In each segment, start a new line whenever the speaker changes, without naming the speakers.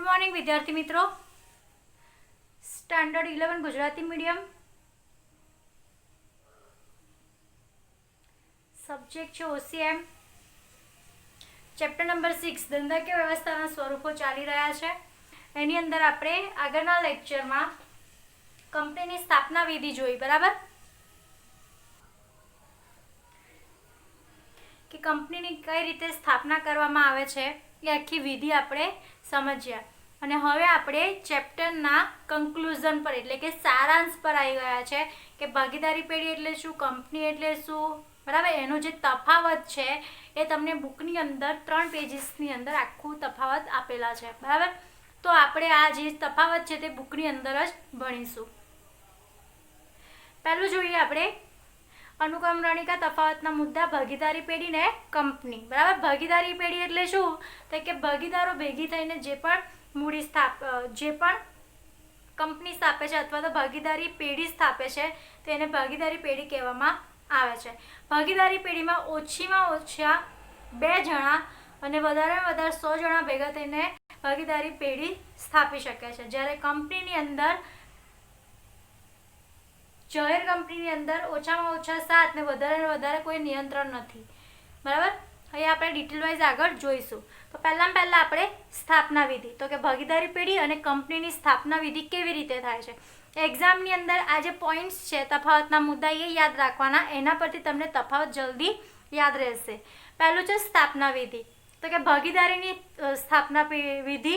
Morning विद्यार्थी मित्रों, standard 11 Gujarati medium subject है ओसीएम चैप्टर नंबर 6 धंधाकीय व्यवस्थाना स्वरूपो चाली रह्या छे। एनी अंदर आपणे आगळना लेक्चरमां कंपनीनी स्थापना विधि जोई। बराबर कि कंपनीनी कई रीते स्थापना करवामां आवे छे ए आखी विधि आपणे समज्या। અને હવે આપણે ચેપ્ટરના કન્ક્લુઝન પર એટલે કે સારાંશ પર આવી ગયા છે કે ભાગીદારી પેઢી એટલે શું, કંપની એટલે શું, બરાબર। એનો જે તફાવત છે એ તમને બુકની અંદર 3 પેજીસની અંદર આખું તફાવત આપેલા છે, બરાબર। તો આપણે આ જે તફાવત છે તે બુકની અંદર જ ભણીશું। પહેલું જોઈએ આપણે અનુક્રમણિકા તફાવતના મુદ્દા, ભાગીદારી પેઢી ને કંપની, બરાબર। ભાગીદારી પેઢી એટલે શું તો કે ભાગીદારો ભેગી થઈને જે પણ મૂડી જે પણ કંપની સ્થાપે છે અથવા તો ભાગીદારી પેઢી સ્થાપે છે તેને ભાગીદારી પેઢી કહેવામાં આવે છે। ભાગીદારી પેઢીમાં ઓછીમાં ઓછા 2 જણા અને વધારેમાં વધારે 100 જણા ભેગા થઈને ભાગીદારી પેઢી સ્થાપી શકે છે। જ્યારે કંપનીની અંદર જાહેર કંપનીની અંદર ઓછામાં ઓછા 7 ને વધારેમાં વધારે કોઈ નિયંત્રણ નથી, બરાબર। અહીં આપણે ડિટેલ વાઇઝ આગળ જોઈશું। તો પહેલાં આપણે સ્થાપના વિધિ તો કે ભાગીદારી પેઢી અને કંપનીની સ્થાપના વિધિ કેવી રીતે થાય છે। એક્ઝામની અંદર આ જે પોઈન્ટ્સ છે તફાવતના મુદ્દા એ યાદ રાખવાના, એના પરથી તમને તફાવત જલ્દી યાદ રહેશે। પહેલું છે સ્થાપના વિધિ તો કે ભાગીદારીની સ્થાપના વિધિ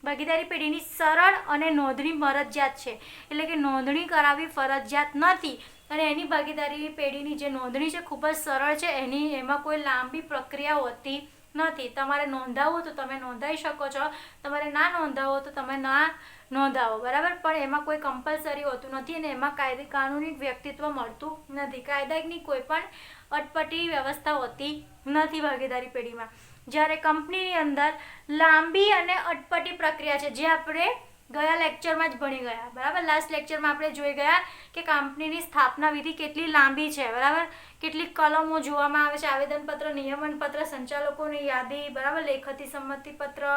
ભાગીદારી પેઢીની સરળ અને નોંધણી ફરજિયાત છે, એટલે કે નોંધણી કરાવવી ફરજિયાત નથી અને એની ભાગીદારી પેઢીની જે નોંધણી છે ખૂબ જ સરળ છે। એમાં કોઈ લાંબી પ્રક્રિયા હોતી નથી। તમારે નોંધાવવું તો તમે નોંધાઈ શકો છો, તમારે ના નોંધાવો તો તમે ના નોંધાવો, બરાબર। પણ એમાં કોઈ કમ્પલસરી હોતું નથી અને એમાં કાનૂની વ્યક્તિત્વ મળતું નથી, કાયદાની કોઈ પણ અટપટી વ્યવસ્થા હોતી નથી ભાગીદારી પેઢીમાં। જ્યારે કંપનીની અંદર લાંબી અને અટપટી પ્રક્રિયા છે, જે આપણે ગયા લેક્ચરમાં જ ભણી ગયા, બરાબર। લાસ્ટ લેક્ચરમાં આપણે જોઈ ગયા કે કંપનીની સ્થાપના વિધિ કેટલી લાંબી છે, બરાબર। કેટલીક કલમો જોવામાં આવે છે, આવેદનપત્ર, નિયમનપત્ર, સંચાલકોની યાદી, બરાબર, લેખિત સંમતિપત્ર,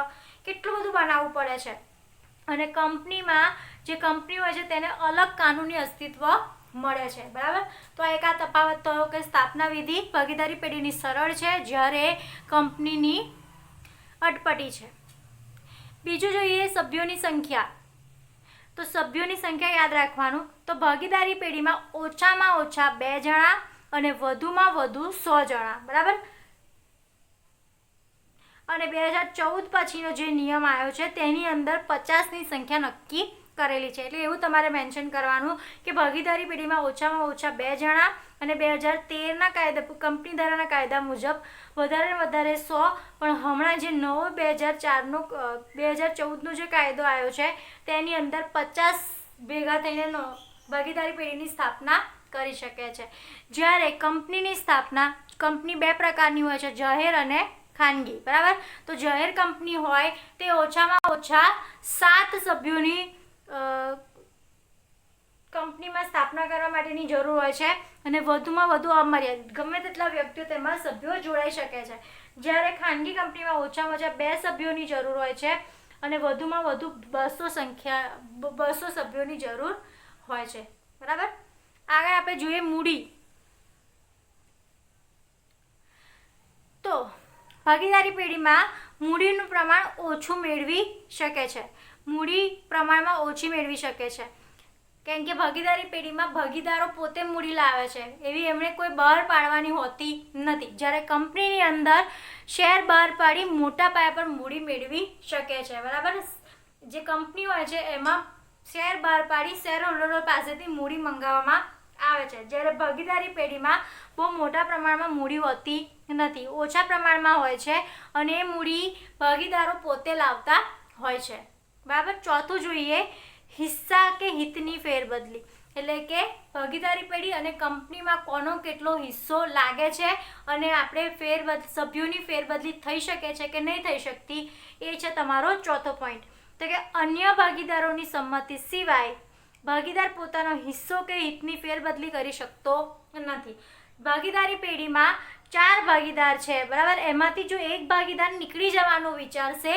કેટલું બધું બનાવવું પડે છે। અને કંપનીમાં જે કંપની હોય છે તેને અલગ કાનૂની અસ્તિત્વ મળે છે, બરાબર। તો એક આ તફાવત થયો કે સ્થાપના વિધિ ભાગીદારી પેઢીની સરળ છે જ્યારે કંપનીની અટપટી છે। બીજું જોઈએ સભ્યોની સંખ્યા। તો સભ્યોની સંખ્યા યાદ રાખવાનું, તો ભાગીદારી પેઢીમાં ઓછામાં ઓછા 2 જણા અને વધુમાં વધુ 100 જણા, બરાબર। અને 2014 પછીનો જે નિયમ આવ્યો છે તેની અંદર 50ની સંખ્યા નક્કી કરેલી છે, એટલે એવું તમારે મેન્શન કરવાનું કે ભાગીદારી પેઢીમાં ઓછામાં ઓછા 2 જણા અને 2013ના કાયદા કંપની ધારાના કાયદા મુજબ વધારે 100, પણ હમણાં જે નવો 2004નો 2014નો જે કાયદો આવ્યો છે તેની અંદર 50 ભેગા થઈને ભાગીદારી પેઢીની સ્થાપના કરી શકે છે। જ્યારે કંપનીની સ્થાપના કંપની 2 પ્રકારની હોય છે, જાહેર અને ખાનગી, બરાબર। તો જાહેર કંપની હોય તે ઓછામાં ઓછા 7 સભ્યોની કંપનીમાં સ્થાપના કરવા માટેની જરૂર હોય છે અને વધુમાં વધુ અમર્યાદિત ગમે તેટલા વ્યક્તિઓ તેમાં સભ્યો જોડાઈ શકે છે। જ્યારે ખાનગી કંપનીમાં ઓછામાં ઓછા 2 સભ્યોની જરૂર હોય છે અને વધુમાં વધુ 200 સભ્યોની જરૂર હોય છે, બરાબર। આગળ આપણે જોઈએ મૂડી। તો ભાગીદારી પેઢીમાં મૂડીનું પ્રમાણ ઓછું મેળવી શકે છે, મૂડી પ્રમાણમાં ઓછી મેળવી શકે છે, કેમ કે ભાગીદારી પેઢીમાં ભાગીદારો પોતે મૂડી લાવે છે, એવી એમણે કોઈ બહાર પાડવાની હોતી નથી। જ્યારે કંપનીની અંદર શેર બહાર પાડી મોટા પાયા પર મૂડી મેળવી શકે છે, બરાબર। જે કંપની હોય છે એમાં શેર બહાર પાડી શેર હોલ્ડરો પાસેથી મૂડી મંગાવવામાં આવે છે, જ્યારે ભાગીદારી પેઢીમાં બહુ મોટા પ્રમાણમાં મૂડી હોતી નથી, ઓછા પ્રમાણમાં હોય છે અને એ મૂડી ભાગીદારો પોતે લાવતા હોય છે, બરાબર। ચોથું જોઈએ હિસ્સા કે હિતની ફેરબદલી, એટલે કે ભાગીદારી પેઢી અને કંપનીમાં કોનો કેટલો હિસ્સો લાગે છે અને આપણે સભ્યોની ફેરબદલી થઈ શકે છે કે નહીં થઈ શકતી, એ છે તમારો ચોથો પોઈન્ટ। તો કે અન્ય ભાગીદારોની સંમતિ સિવાય ભાગીદાર પોતાનો હિસ્સો કે હિતની ફેરબદલી કરી શકતો નથી। ભાગીદારી પેઢીમાં 4 ભાગીદાર છે, બરાબર। એમાંથી જો એક ભાગીદાર નીકળી જવાનું વિચારશે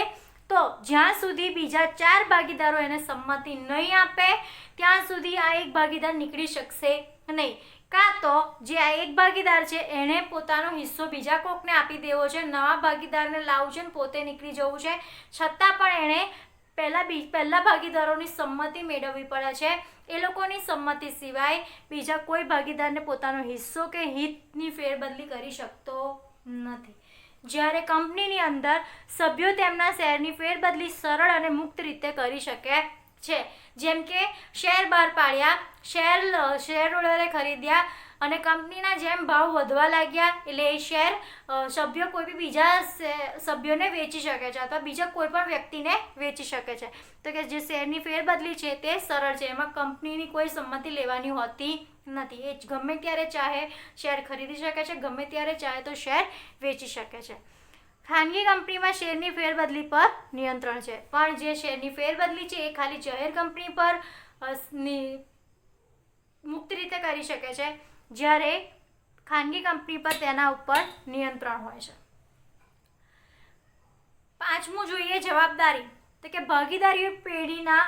તો જ્યાં સુધી બીજા 4 ભાગીદારો એને સંમતિ નહીં આપે ત્યાં સુધી આ એક ભાગીદાર નીકળી શકશે નહીં. કાં તો જે આ એક ભાગીદાર છે એણે પોતાનો હિસ્સો બીજા કોકને આપી દેવો છે, નવા ભાગીદારને લાવવું છે ને પોતે નીકળી જવું છે, છતાં પણ એણે પહેલા ભાગીદારોની સંમતિ મેળવવી પડે છે. એ લોકોની સંમતિ સિવાય બીજા કોઈ ભાગીદારને પોતાનો હિસ્સો કે હિતની ફેરબદલી કરી શકતો નથી. જ્યારે કંપનીની અંદર સભ્યો તેમના શેરની ફેરબદલી સરળ અને મુક્ત રીતે કરી શકે છે. જેમ કે શેર બહાર પાડ્યા, શેર હોલ્ડરે ખરીદ્યા અને કંપનીના જેમ ભાવ વધવા લાગ્યા એટલે એ શેર સભ્યો કોઈ બી બીજા સભ્યોને વેચી શકે છે અથવા બીજા કોઈ પણ વ્યક્તિને વેચી શકે છે. તો કે જે શેરની ફેરબદલી છે તે સરળ છે, એમાં કંપનીની કોઈ સંમતિ લેવાની હોતી નથી. એ ગમે ત્યારે ચાહે શેર ખરીદી શકે છે, ગમે ત્યારે ચાહે તો શેર વેચી શકે છે. ખાનગી કંપનીમાં શેરની ફેરબદલી પર નિયંત્રણ છે, પણ જે શેરની ફેરબદલી છે એ ખાલી જાહેર કંપની પર મુક્ત રીતે કરી શકે છે, જ્યારે ખાનગી કંપની પર તેના ઉપર નિયંત્રણ હોય છે. 5મું જોઈએ જવાબદારી. તો કે ભાગીદારી પેઢીના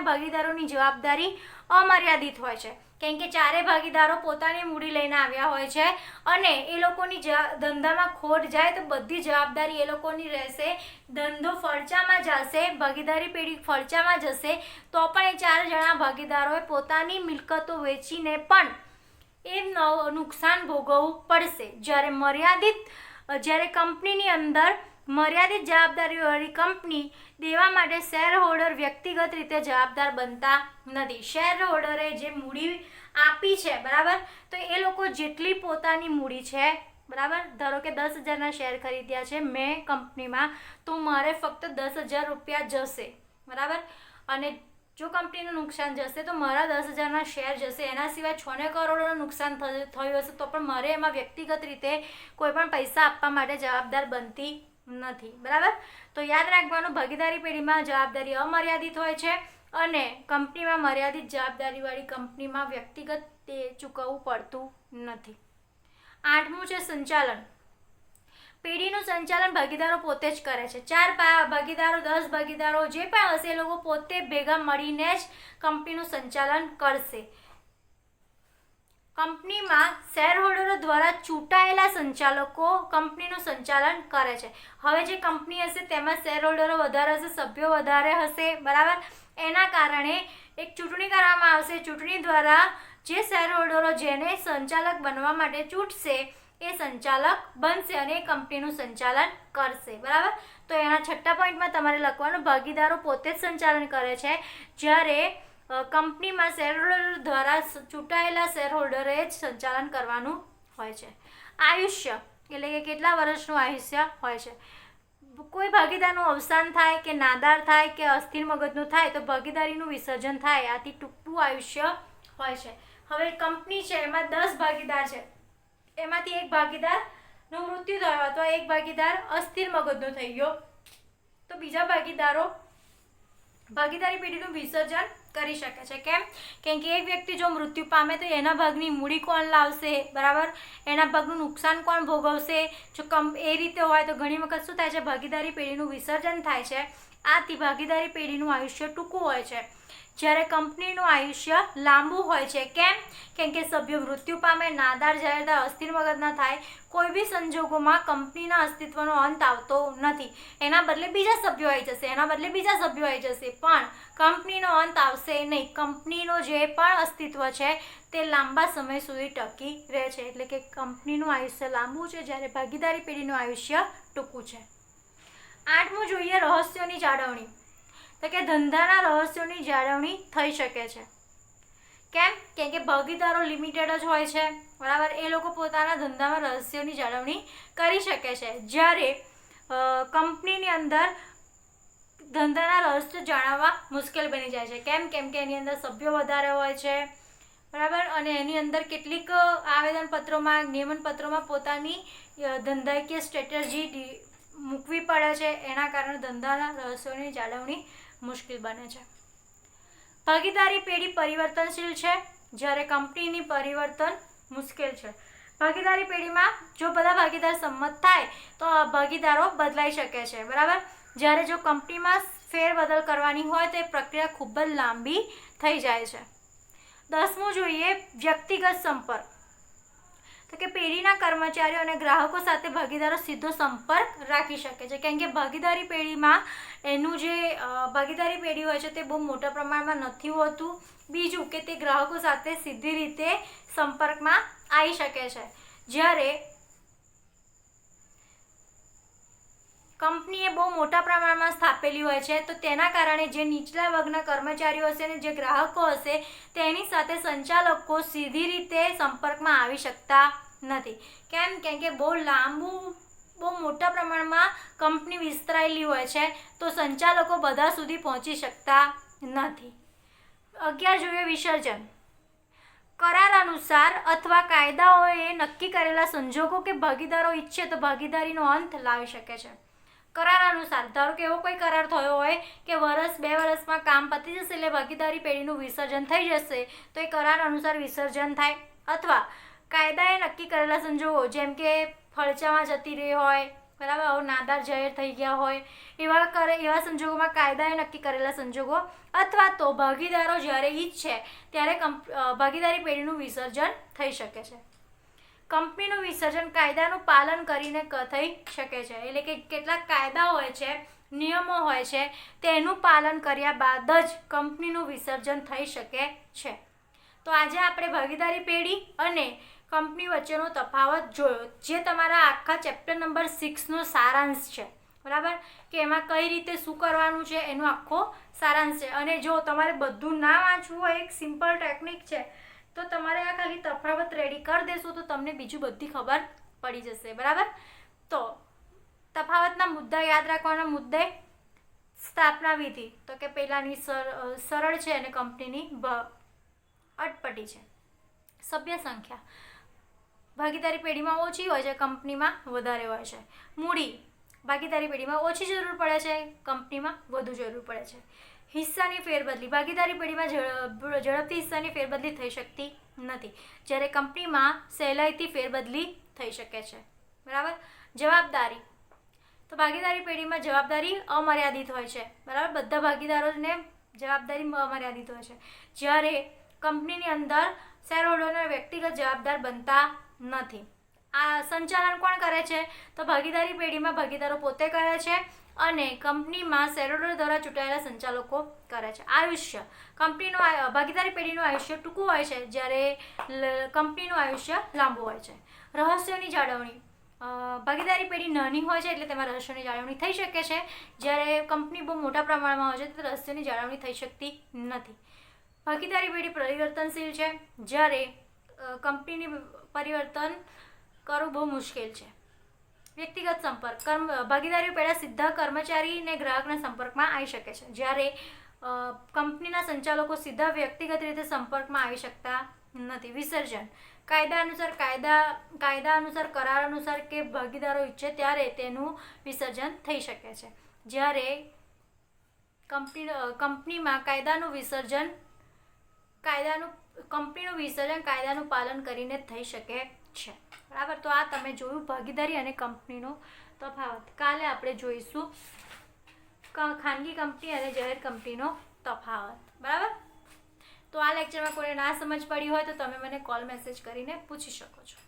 ભાગીદારોની જવાબદારી અમર્યાદિત હોય છે, કેમ કે ચારે ભાગીદારો પોતાની મૂડી લઈને આવ્યા હોય છે અને એ લોકોની ધંધામાં ખોટ જાય તો બધી જવાબદારી એ લોકોની રહેશે. ધંધો ફડચામાં જશે, ભાગીદારી પેઢી ફડચામાં જશે તો પણ એ 4 જણા ભાગીદારોએ પોતાની મિલકતો વેચીને પણ એ નુકસાન ભોગવવું પડશે. જ્યારે કંપનીની અંદર મર્યાદિત જવાબદારીવાળી કંપની દેવા માટે શેર હોલ્ડર વ્યક્તિગત રીતે જવાબદાર બનતા નથી. શેર હોલ્ડરે જે મૂડી આપી છે બરાબર, તો એ લોકો જેટલી પોતાની મૂડી છે બરાબર, ધારો કે 10,000ના શેર ખરીદ્યા છે મેં કંપનીમાં, તો મારે ફક્ત 10,000 રૂપિયા જશે બરાબર. અને જો કંપનીનું નુકસાન જશે તો મારા 10,000ના શેર જશે. એના સિવાય 6 કરોડનું નુકસાન થયું હશે તો પણ મારે એમાં વ્યક્તિગત રીતે કોઈ પણ પૈસા આપવા માટે જવાબદાર બનતી નથી બરાબર. તો યાદ રાખવાનું, ભાગીદારી પેઢીમાં જવાબદારી અમર્યાદિત હોય છે અને કંપનીમાં મર્યાદિત જવાબદારીવાળી કંપનીમાં વ્યક્તિગત તે ચૂકવવું પડતું નથી. 8મું છે સંચાલન. પેઢીનું સંચાલન ભાગીદારો પોતે જ કરે છે. 4 ભાગીદારો 10 ભાગીદારો જે પણ હશે એ લોકો પોતે ભેગા મળીને જ કંપનીનું સંચાલન કરશે. કંપનીમાં શેર હોલ્ડરો દ્વારા ચૂંટાયેલા સંચાલકો કંપનીનું સંચાલન કરે છે. હવે જે કંપની હશે તેમાં શેર હોલ્ડરો વધારે હશે, સભ્યો વધારે હશે બરાબર. એના કારણે એક ચૂંટણી કરવામાં આવશે. ચૂંટણી દ્વારા જે શેર હોલ્ડરો જેને સંચાલક બનવા માટે ચૂંટશે એ સંચાલક બનશે અને એ કંપનીનું સંચાલન કરશે બરાબર. તો એના 6થા પોઈન્ટમાં તમારે લખવાનું ભાગીદારો પોતે જ સંચાલન કરે છે, જ્યારે કંપનીમાં શેર હોલ્ડર દ્વારા ચૂંટાયેલા શેર હોલ્ડરે જ સંચાલન કરવાનું હોય છે. આયુષ્ય એટલે કે કેટલા વર્ષનું આયુષ્ય હોય છે. કોઈ ભાગીદારનું અવસાન થાય કે નાદાર થાય કે અસ્થિર મગજનું થાય તો ભાગીદારીનું વિસર્જન થાય. આથી ટૂંકું આયુષ્ય હોય છે. હવે કંપની છે એમાં 10 ભાગીદાર છે, એમાંથી એક ભાગીદારનું મૃત્યુ થયું અથવા એક ભાગીદાર અસ્થિર મગજનો થઈ ગયો તો બીજા ભાગીદારી પેઢીનું વિસર્જન કરી શકે છે. કેમ કે એક વ્યક્તિ જો મૃત્યુ પામે તો એના ભાગની મૂડી કોણ લાવશે બરાબર, એના ભાગનું નુકસાન કોણ ભોગવશે. જો એ રીતે હોય તો ઘણી વખત શું થાય છે, ભાગીદારી પેઢીનું વિસર્જન થાય છે. આથી ભાગીદારી પેઢીનું આયુષ્ય ટૂંકું હોય છે, જ્યારે કંપનીનું આયુષ્ય લાંબુ હોય છે. કેમ કે સભ્યો મૃત્યુ પામે, નાદાર જાહેર અસ્થિર મગજના થાય, કોઈ બી સંજોગોમાં કંપનીના અસ્તિત્વનો અંત આવતો નથી. એના બદલે બીજા સભ્યો આવી જશે પણ કંપનીનો અંત આવશે નહીં. કંપનીનો જે પણ અસ્તિત્વ છે તે લાંબા સમય સુધી ટકી રહે છે. એટલે કે કંપનીનું આયુષ્ય લાંબુ છે, જ્યારે ભાગીદારી પેઢીનું આયુષ્ય ટૂંકું છે. 8મું જોઈએ રહસ્યોની જાળવણી. તો કે ધંધાના રહસ્યોની જાળવણી થઈ શકે છે. કેમ કે ભાગીદારો લિમિટેડ જ હોય છે બરાબર. એ લોકો પોતાના ધંધામાં રહસ્યોની જાળવણી કરી શકે છે, જ્યારે કંપનીની અંદર ધંધાના રહસ્યો જાણવા મુશ્કેલ બની જાય છે. કેમ કે એની અંદર સભ્યો વધારે હોય છે બરાબર, અને એની અંદર કેટલીક આવેદનપત્રોમાં, નિયમનપત્રોમાં પોતાની ધંધાકીય સ્ટ્રેટેજી મૂકવી પડે છે. એના કારણે ધંધાના રહસ્યોની જાળવણી મુશ્કેલ બને છે. ભાગીદારી પેઢી પરિવર્તનશીલ છે, જ્યારે કંપનીની પરિવર્તન મુશ્કેલ છે. ભાગીદારી પેઢીમાં જો બધા ભાગીદાર સંમત થાય તો ભાગીદારો બદલાઈ શકે છે બરાબર. જ્યારે જો કંપનીમાં ફેરબદલ કરવાની હોય તો એ પ્રક્રિયા ખૂબ જ લાંબી થઈ જાય છે. 10મું જોઈએ વ્યક્તિગત સંપર્ક. તો કે પેઢીના કર્મચારીઓ અને ગ્રાહકો સાથે ભાગીદારો સીધો સંપર્ક રાખી શકે છે, કેમ કે ભાગીદારી પેઢીમાં એનું જે ભાગીદારી પેઢી હોય છે તે બહુ મોટા પ્રમાણમાં નથી હોતું. બીજું કે તે ગ્રાહકો સાથે સીધી રીતે સંપર્કમાં આવી શકે છે. જ્યારે કંપની એ બહુ મોટા પ્રમાણમાં સ્થાપેલી હોય છે તો તેના કારણે જે નીચલા વર્ગના કર્મચારીઓ હશે અને જે ગ્રાહકો હશે તેની સાથે સંચાલકો સીધી રીતે સંપર્કમાં આવી શકતા નથી. કેમ કે બહુ મોટા પ્રમાણમાં કંપની વિસ્તરાયેલી હોય છે તો સંચાલકો બધા સુધી પહોંચી શકતા નથી. 11 જોઈએ વિસર્જન. કરાર અનુસાર અથવા કાયદાઓએ નક્કી કરેલા સંજોગો કે ભાગીદારો ઈચ્છે તો ભાગીદારીનો અંત લાવી શકે છે. કરાર અનુસાર, ધારો કે એવો કોઈ કરાર થયો હોય કે 1-2 વર્ષમાં કામ પતી જશે એટલે ભાગીદારી પેઢીનું વિસર્જન થઈ જશે તો એ કરાર અનુસાર વિસર્જન થાય. અથવા કાયદાએ નક્કી કરેલા સંજોગો, જેમ કે ફળચામાં જતી રહી હોય, બરાબર, નાદાર જાહેર થઈ ગયા હોય, એવા સંજોગોમાં કાયદાએ નક્કી કરેલા સંજોગો, અથવા તો ભાગીદારો જ્યારે ઈચ્છે ત્યારે ભાગીદારી પેઢીનું વિસર્જન થઈ શકે છે. કંપનીનું વિસર્જન કાયદાનું પાલન કરીને થઈ શકે છે, એટલે કે કેટલાક કાયદા હોય છે, નિયમો હોય છે, તેનું પાલન કર્યા બાદ જ કંપનીનું વિસર્જન થઈ શકે છે. તો આજે આપણે ભાગીદારી પેઢી અને કંપની વચ્ચેનો તફાવત જોયો, જે તમારા આખા ચેપ્ટર નંબર 6નો સારાંશ છે, બરાબર, કે એમાં કઈ રીતે શું કરવાનું છે એનો આખો સારાંશ છે. અને જો તમારે બધું ના વાંચવું હોય, એક સિમ્પલ ટેકનિક છે, તો તમારે આ ખાલી તફાવત રેડી કરી દેશો તો તમને બીજું બધી ખબર પડી જશે, બરાબર. તો તફાવતના મુદ્દા યાદ રાખવાના. મુદ્દે સ્થાપના વિધિ, તો કે પહેલાંની સરળ છે અને કંપનીની અટપટી છે. સભ્ય સંખ્યા ભાગીદારી પેઢીમાં ઓછી હોય છે, કંપનીમાં વધારે હોય છે. મૂડી ભાગીદારી પેઢીમાં ઓછી જરૂર પડે છે, કંપનીમાં વધુ જરૂર પડે છે. હિસ્સાની ફેરબદલી ભાગીદારી પેઢીમાં ઝડપથી હિસ્સાની ફેરબદલી થઈ શકતી નથી, જ્યારે કંપનીમાં સહેલાઈથી ફેરબદલી થઈ શકે છે, બરાબર. જવાબદારી તો ભાગીદારી પેઢીમાં જવાબદારી અમર્યાદિત હોય છે, બરાબર, બધા ભાગીદારોને જવાબદારી અમર્યાદિત હોય છે, જ્યારે કંપનીની અંદર શેરહોલ્ડરને વ્યક્તિગત જવાબદાર બનતા નથી. આ સંચાલન કોણ કરે છે? તો ભાગીદારી પેઢીમાં ભાગીદારો પોતે કરે છે અને કંપનીમાં શેરહોલ્ડર દ્વારા ચૂંટાયેલા સંચાલકો કરે છે. આયુષ્ય કંપનીનું ભાગીદારી પેઢીનું આયુષ્ય ટૂંકું હોય છે, જ્યારે કંપનીનું આયુષ્ય લાંબુ હોય છે. રહસ્યોની જાળવણી ભાગીદારી પેઢી નાની હોય છે એટલે તેમાં રહસ્યોની જાળવણી થઈ શકે છે, જ્યારે કંપની બહુ મોટા પ્રમાણમાં હોય છે તો રહસ્યોની જાળવણી થઈ શકતી નથી. ભાગીદારી પેઢી પરિવર્તનશીલ છે, જ્યારે કંપનીની પરિવર્તન કરવું બહુ મુશ્કેલ છે. વ્યક્તિગત સંપર્ક ભાગીદારી પેઢી સીધા કર્મચારી અને ગ્રાહકના સંપર્કમાં આવી શકે છે, જ્યારે કંપનીના સંચાલકો સીધા વ્યક્તિગત રીતે સંપર્કમાં આવી શકતા નથી. વિસર્જન કાયદા અનુસાર કરાર અનુસાર કે ભાગીદારો ઈચ્છે ત્યારે તેનું વિસર્જન થઈ શકે છે, જ્યારે કંપનીમાં કંપનીનું વિસર્જન કાયદાનું પાલન કરીને થઈ શકે છે, બરાબર. તો આ તમે જોયું ભાગીદારી અને કંપનીનો તફાવત. કાલે આપણે જોઈશું ખાનગી કંપની અને જાહેર કંપનીનો તફાવત, બરાબર. તો આ લેક્ચરમાં કોઈને ના સમજ પડી હોય તો તમે મને કોલ મેસેજ કરીને પૂછી શકો છો.